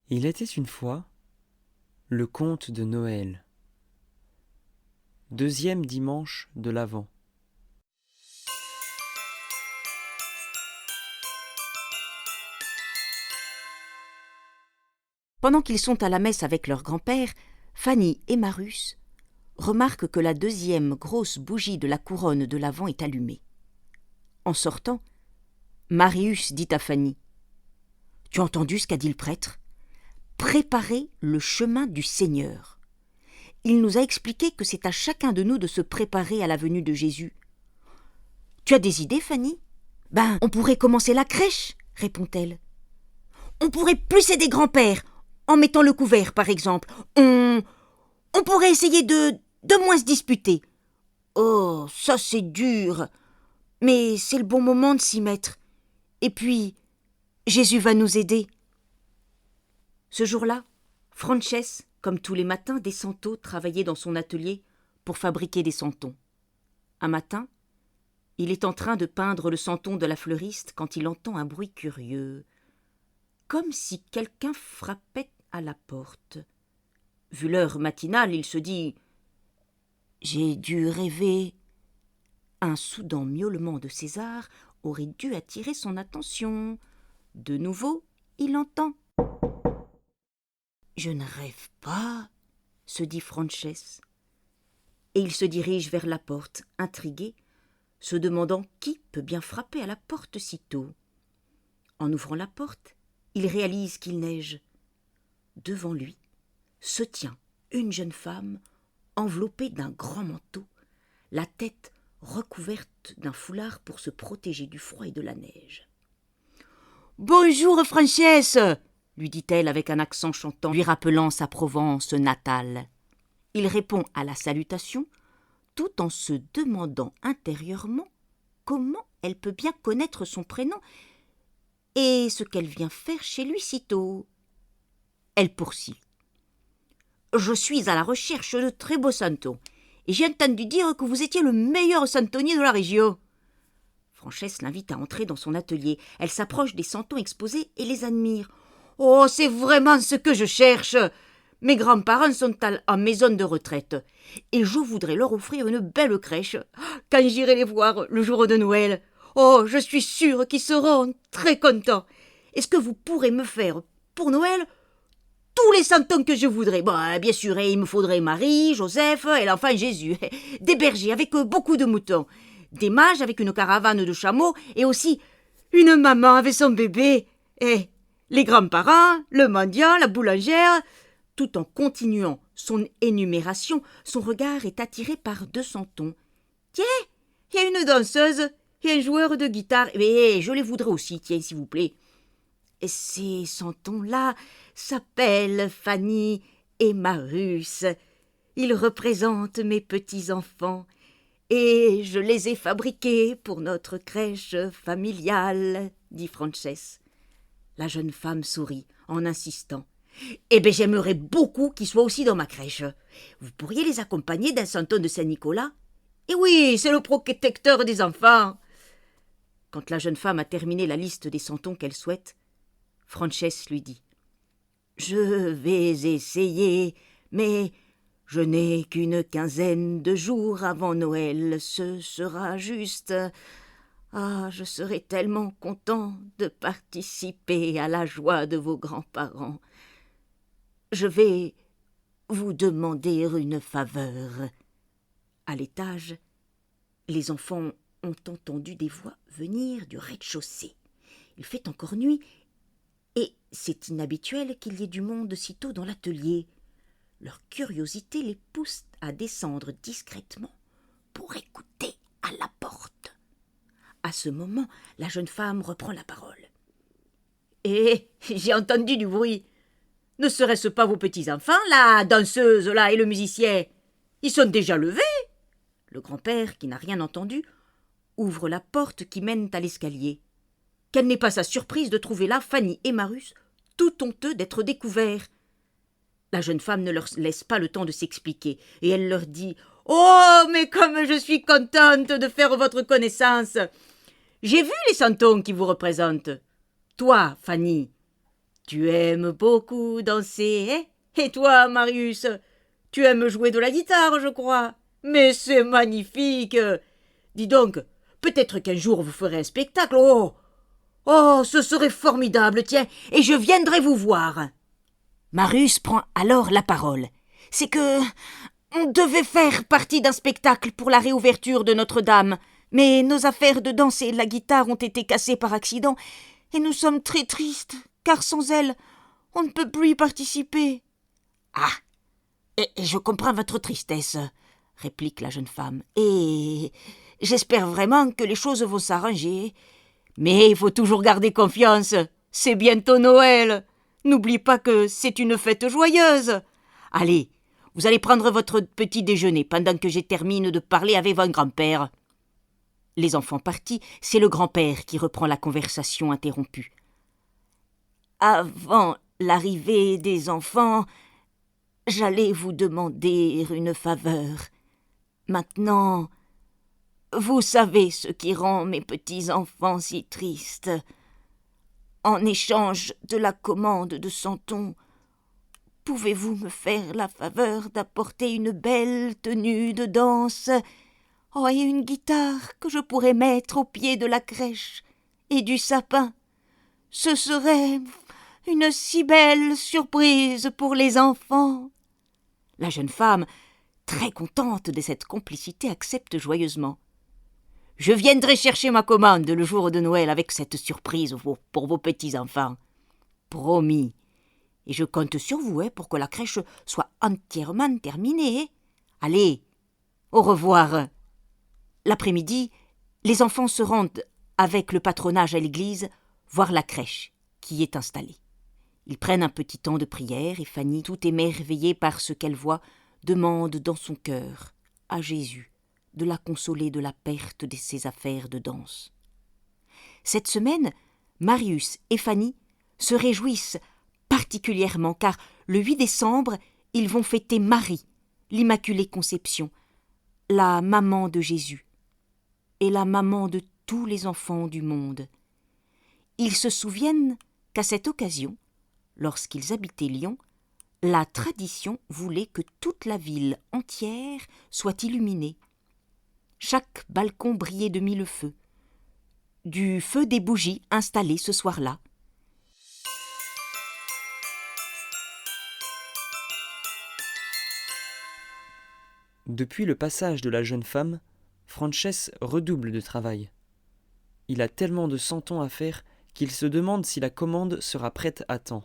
Il était une fois le conte de Noël, deuxième dimanche de l'Avent. Pendant qu'ils sont à la messe avec leur grand-père, Fanny et Marius remarquent que la deuxième grosse bougie de la couronne de l'Avent est allumée. En sortant, Marius dit à Fanny : « Tu as entendu ce qu'a dit le prêtre ? Préparer le chemin du Seigneur. Il nous a expliqué que c'est à chacun de nous de se préparer à la venue de Jésus. Tu as des idées, Fanny ? On pourrait commencer la crèche, répond-elle. On pourrait plus aider grand-père, en mettant le couvert, par exemple. On pourrait essayer de moins se disputer. Oh, ça c'est dur. Mais c'est le bon moment de s'y mettre. Et puis, Jésus va nous aider. Ce jour-là, Frances, comme tous les matins, descend tôt travailler dans son atelier pour fabriquer des santons. Un matin, il est en train de peindre le santon de la fleuriste quand il entend un bruit curieux, comme si quelqu'un frappait à la porte. Vu l'heure matinale, il se dit « J'ai dû rêver ». Un soudain miaulement de César aurait dû attirer son attention. De nouveau, il entend « Je ne rêve pas », se dit Frances. Et il se dirige vers la porte, intrigué, se demandant qui peut bien frapper à la porte si tôt. En ouvrant la porte, il réalise qu'il neige. Devant lui se tient une jeune femme enveloppée d'un grand manteau, la tête recouverte d'un foulard pour se protéger du froid et de la neige. « Bonjour, Frances !» lui dit-elle avec un accent chantant, lui rappelant sa Provence natale. Il répond à la salutation, tout en se demandant intérieurement comment elle peut bien connaître son prénom et ce qu'elle vient faire chez lui si tôt. Elle poursuit. « Je suis à la recherche de très beaux santons, et j'ai entendu dire que vous étiez le meilleur santonnier de la région. » Frances l'invite à entrer dans son atelier. Elle s'approche des santons exposés et les admire. « Oh, c'est vraiment ce que je cherche ! Mes grands-parents sont en maison de retraite, et je voudrais leur offrir une belle crèche quand j'irai les voir le jour de Noël. Oh, je suis sûre qu'ils seront très contents. Est-ce que vous pourrez me faire, pour Noël, tous les santons que je voudrais? Bien sûr, il me faudrait Marie, Joseph et l'enfant Jésus, des bergers avec beaucoup de moutons, des mages avec une caravane de chameaux et aussi une maman avec son bébé, et les grands-parents, le mendiant, la boulangère. » Tout en continuant son énumération, son regard est attiré par deux santons. « Tiens, il y a une danseuse et un joueur de guitare. Mais je les voudrais aussi, tiens, s'il vous plaît. » Et ces santons-là s'appellent Fanny et Marius. Ils représentent mes petits-enfants et je les ai fabriqués pour notre crèche familiale, dit Frances. La jeune femme sourit en insistant. « J'aimerais beaucoup qu'ils soient aussi dans ma crèche. Vous pourriez les accompagner d'un santon de Saint-Nicolas ? Et oui, c'est le protecteur des enfants. » Quand la jeune femme a terminé la liste des santons qu'elle souhaite, Frances lui dit : « Je vais essayer, mais je n'ai qu'une quinzaine de jours avant Noël. Ce sera juste. Ah, je serai tellement content de participer à la joie de vos grands-parents. Je vais vous demander une faveur. » À l'étage, les enfants ont entendu des voix venir du rez-de-chaussée. Il fait encore nuit, et c'est inhabituel qu'il y ait du monde si tôt dans l'atelier. Leur curiosité les pousse à descendre discrètement pour écouter à la porte. À ce moment, la jeune femme reprend la parole. « J'ai entendu du bruit. Ne serait-ce pas vos petits-enfants, la danseuse là et le musicien? Ils sont déjà levés ?» Le grand-père, qui n'a rien entendu, ouvre la porte qui mène à l'escalier. Quelle n'est pas sa surprise de trouver là Fanny et Marius, tout honteux d'être découverts. La jeune femme ne leur laisse pas le temps de s'expliquer, et elle leur dit « Oh, mais comme je suis contente de faire votre connaissance! J'ai vu les santons qui vous représentent. Toi, Fanny, Tu aimes beaucoup danser, hein? Et toi, Marius, tu aimes jouer de la guitare, je crois. Mais c'est magnifique. Dis donc, peut-être qu'un jour vous ferez un spectacle. Oh, oh, ce serait formidable, tiens, et je viendrai vous voir. Marius prend alors la parole. C'est que on devait faire partie d'un spectacle pour la réouverture de Notre-Dame, mais nos affaires de danse et de la guitare ont été cassées par accident, et nous sommes très tristes, car sans elles, on ne peut plus y participer. Ah, et je comprends votre tristesse, réplique la jeune femme, et j'espère vraiment que les choses vont s'arranger. Mais il faut toujours garder confiance, c'est bientôt Noël. N'oublie pas que c'est une fête joyeuse. Allez, vous allez prendre votre petit déjeuner pendant que je termine de parler avec votre grand-père. Les enfants partis, c'est le grand-père qui reprend la conversation interrompue. Avant l'arrivée des enfants, j'allais vous demander une faveur. Maintenant, vous savez ce qui rend mes petits-enfants si tristes. En échange de la commande de Santon, pouvez-vous me faire la faveur d'apporter une belle tenue de danse, et une guitare que je pourrais mettre au pied de la crèche et du sapin? Ce serait une si belle surprise pour les enfants. La jeune femme, très contente de cette complicité, accepte joyeusement. Je viendrai chercher ma commande le jour de Noël avec cette surprise pour vos petits-enfants. Promis. Et je compte sur vous pour que la crèche soit entièrement terminée. Allez, au revoir. L'après-midi, les enfants se rendent avec le patronage à l'église voir la crèche qui est installée. Ils prennent un petit temps de prière et Fanny, tout émerveillée par ce qu'elle voit, demande dans son cœur à Jésus de la consoler de la perte de ses affaires de danse. Cette semaine, Marius et Fanny se réjouissent particulièrement car le 8 décembre, ils vont fêter Marie, l'Immaculée Conception, la maman de Jésus et la maman de tous les enfants du monde. Ils se souviennent qu'à cette occasion, lorsqu'ils habitaient Lyon, la tradition voulait que toute la ville entière soit illuminée. Chaque balcon brillait de mille feux, du feu des bougies installées ce soir-là. Depuis le passage de la jeune femme, Frances redouble de travail. Il a tellement de Santon à faire qu'il se demande si la commande sera prête à temps.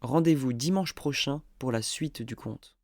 Rendez-vous dimanche prochain pour la suite du conte.